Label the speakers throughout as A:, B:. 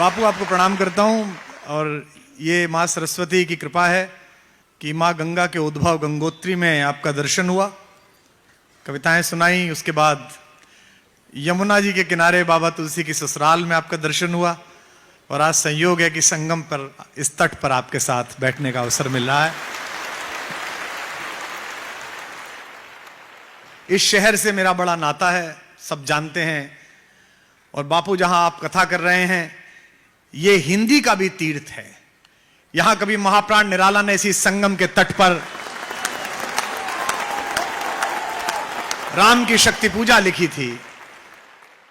A: बापू आपको प्रणाम करता हूं और ये माँ सरस्वती की कृपा है कि माँ गंगा के उद्भव गंगोत्री में आपका दर्शन हुआ, कविताएं सुनाई, उसके बाद यमुना जी के किनारे बाबा तुलसी की ससुराल में आपका दर्शन हुआ और आज संयोग है कि संगम पर, इस तट पर आपके साथ बैठने का अवसर मिल रहा है। इस शहर से मेरा बड़ा नाता है, सब जानते हैं। और बापू जहां आप कथा कर रहे हैं ये हिंदी का भी तीर्थ है। यहां कभी महाप्राण निराला ने इसी संगम के तट पर राम की शक्ति पूजा लिखी थी।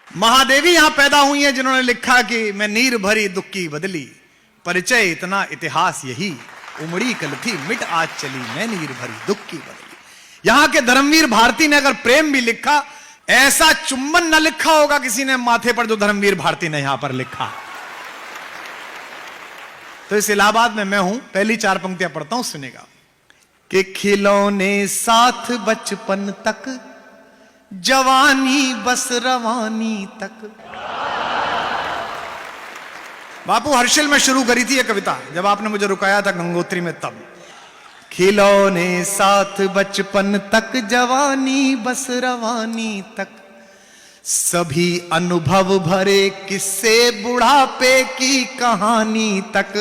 A: महादेवी यहां पैदा हुई हैं जिन्होंने लिखा कि मैं नीर भरी दुख की बदली, परिचय इतना इतिहास यही, उमड़ी कल थी मिट आज चली, मैं नीर भरी दुख की बदली। यहां के धर्मवीर भारती ने अगर प्रेम भी लिखा, ऐसा चुम्बन न लिखा होगा किसी ने माथे पर जो धर्मवीर भारती ने यहां पर लिखा। तो इस इलाहाबाद में मैं हूं, पहली 4 पंक्तियां पढ़ता हूं, सुनेगा। कि खिलौने साथ बचपन तक, जवानी बस रवानी तक। बापू हर्षिल में शुरू करी थी ये कविता, जब आपने मुझे रुकाया था गंगोत्री में तब। खिलौने साथ बचपन तक, जवानी बस रवानी तक, सभी अनुभव भरे किस्से बुढ़ापे की कहानी तक।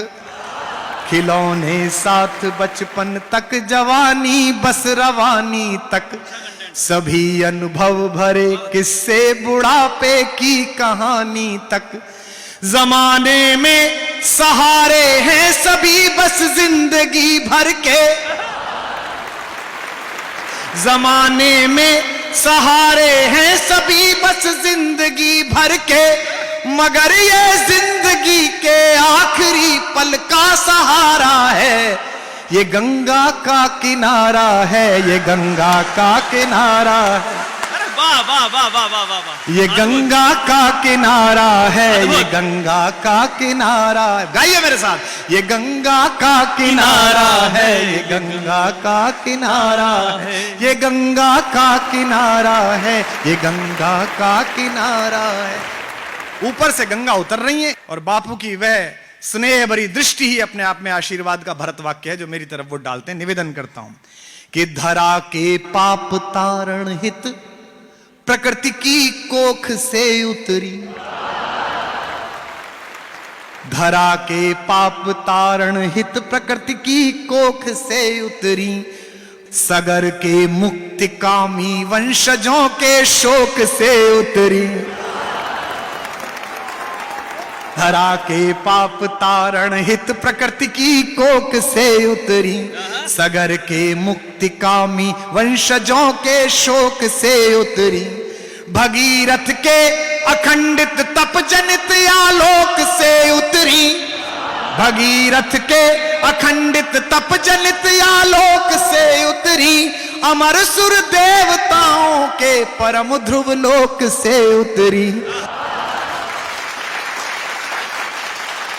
A: खिलौने साथ बचपन तक, जवानी बस रवानी तक, सभी अनुभव भरे किस्से बुढ़ापे की कहानी तक। जमाने में सहारे हैं सभी बस जिंदगी भर के, जमाने में सहारे हैं सभी बस जिंदगी भर के, मगर ये जिंदगी के आखिरी पल का सहारा है, ये गंगा का किनारा है, ये गंगा का किनारा है।
B: अरे वाह वाह वाह वाह वाह वाह वाह,
A: ये गंगा का किनारा है, ये गंगा का किनारा। गाइए मेरे साथ। ये गंगा का किनारा है, ये गंगा का किनारा है, ये गंगा का किनारा है, ये गंगा का किनारा है। ऊपर से गंगा उतर रही है और बापू की वह स्नेह भरी दृष्टि ही अपने आप में आशीर्वाद का भरत वाक्य है जो मेरी तरफ वो डालते हैं। निवेदन करता हूं कि धरा के पाप तारण हित, प्रकृति की कोख से उतरी। धरा के पाप तारण हित, प्रकृति की कोख से उतरी, सगर के मुक्ति कामी वंशजों के शोक से उतरी। धरा के पाप तारण हित, प्रकृति की कोख से उतरी, सगर के मुक्ति कामी वंशजों के शोक से उतरी। भगीरथ के अखंडित तप जनित आलोक से उतरी। भगीरथ के अखंडित तप जनित आलोक से उतरी। अमर सुर देवताओं के परम ध्रुव लोक से उतरी।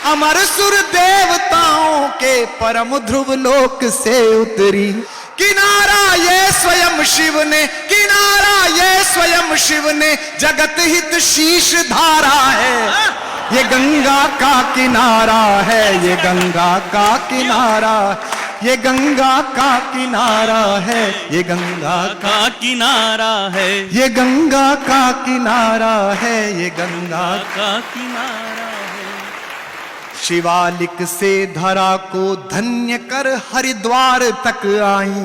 A: अमर सुर देवताओं के परम ध्रुव लोक से उतरी। किनारा ये स्वयं शिव ने, किनारा ये स्वयं शिव ने, जगत हित शीश धारा है। ये गंगा का किनारा है, ये गंगा का किनारा, ये गंगा का किनारा है, ये गंगा
B: का किनारा है,
A: ये गंगा का किनारा है, ये गंगा
B: का किनारा है।
A: शिवालिक से धरा को धन्य कर हरिद्वार तक आई।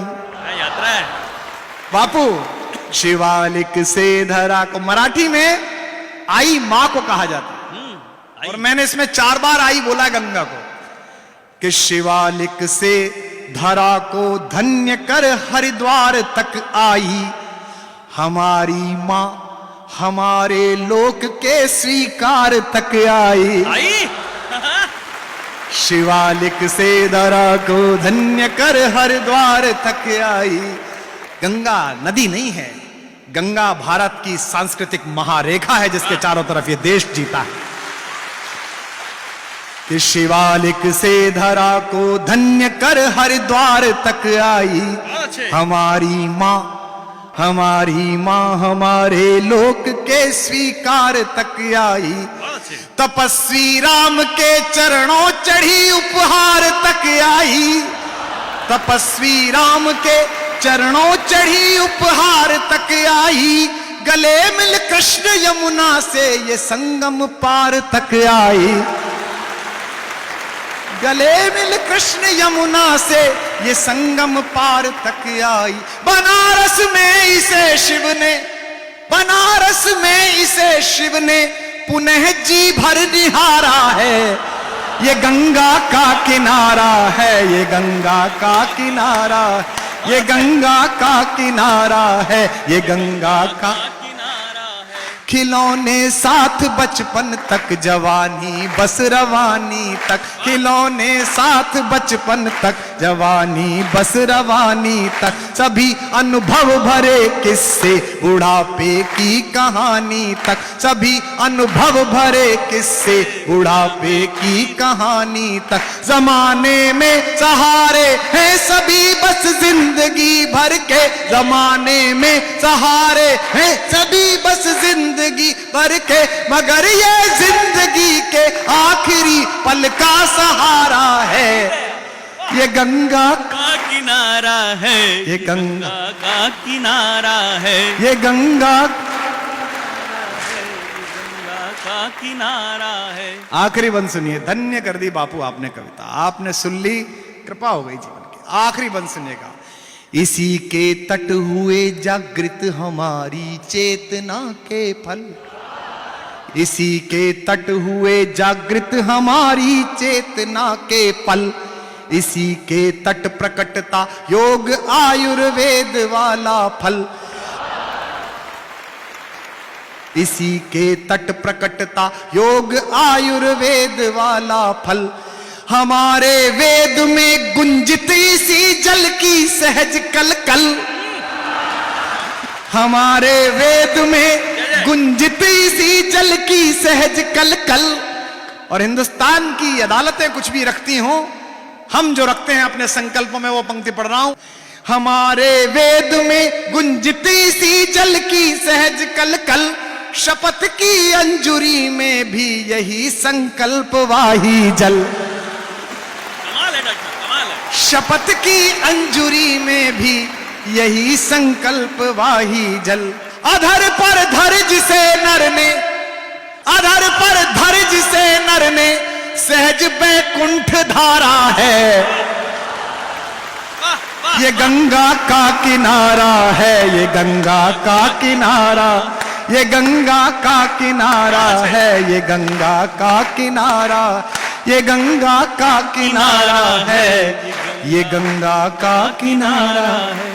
B: यात्रा है
A: बापू। शिवालिक से धरा को मराठी में आई मां को कहा जाता है और मैंने इसमें 4 बार आई बोला गंगा को कि शिवालिक से धरा को धन्य कर हरिद्वार तक आई। हमारी मां हमारे लोक के स्वीकार तक आई। शिवालिक से धरा को धन्य कर हरिद्वार तक आई। गंगा नदी नहीं है, गंगा भारत की सांस्कृतिक महारेखा है जिसके चारों तरफ ये देश जीता है। कि शिवालिक से धरा को धन्य कर हरिद्वार तक आई। हमारी मां हमारी मां हमारे लोक के स्वीकार तक आई।
B: अच्छे।
A: तपस्वी राम के चरणों चढ़ी उपहार तक आई, तपस्वी राम के चरणों चढ़ी उपहार तक आई, गले मिल कृष्ण यमुना से ये संगम पार तक आई, गले मिल कृष्ण यमुना से ये संगम पार तक आई। बनारस में इसे शिव ने, बनारस में इसे शिव ने पुनः जी भर निहारा है, ये गंगा का किनारा है, ये गंगा का किनारा, ये गंगा का किनारा है, ये गंगा का
B: किनारा है।
A: खिलौने साथ बचपन तक जवानी बस रवानी तक, खिलौने साथ बचपन तक जवानी बस रवानी तक, सभी अनुभव भरे किस्से बुढ़ापे की कहानी तक, सभी अनुभव भरे किस्से बुढ़ापे की कहानी तक, जमाने में सहारे हैं सभी बस जिंदगी भर के, जमाने में सहारे हैं सभी बस जिंदगी भर के, मगर ये जिंदगी के आखिरी पल का सहारा है, ये गंगा
B: का किनारा है,
A: ये गंगा
B: का किनारा है,
A: ये गंगा
B: का किनारा है।
A: आखिरी बंद सुनिए, धन्य कर दी बापू आपने कविता, आपने सुन ली, कृपा हो गई जीवन की। आखिरी बंद सुनिएगा। इसी के तट हुए जागृत हमारी चेतना के फल, इसी के तट हुए जागृत हमारी चेतना के पल, इसी के तट प्रकटता योग आयुर्वेद वाला फल, इसी के तट प्रकटता योग आयुर्वेद वाला फल, हमारे वेद में गुंजित इसी जल की सहज कलकल, हमारे वेद में गुंजित इसी जल की सहज कलकल। और हिंदुस्तान की अदालतें कुछ भी रखती हों, हम जो रखते हैं अपने संकल्पों में, वो पंक्ति पढ़ रहा हूं। हमारे वेद में गुंजित इसी जल की सहज कलकल, शपथ की अंजुरी में भी यही संकल्प वाही जल,
B: कमाल है डॉक्टर, कमाल है।
A: शपथ की अंजुरी में भी यही संकल्प वाही जल, अधर पर धर जिसे नर ने, अधर पर धर जिसे नर ने सहज बैकुंठ धारा है,
B: वाह वाह।
A: ये गंगा का किनारा है, ये गंगा का किनारा, ये गंगा का किनारा है, ये गंगा का किनारा, ये गंगा का किनारा है, ये गंगा का किनारा है।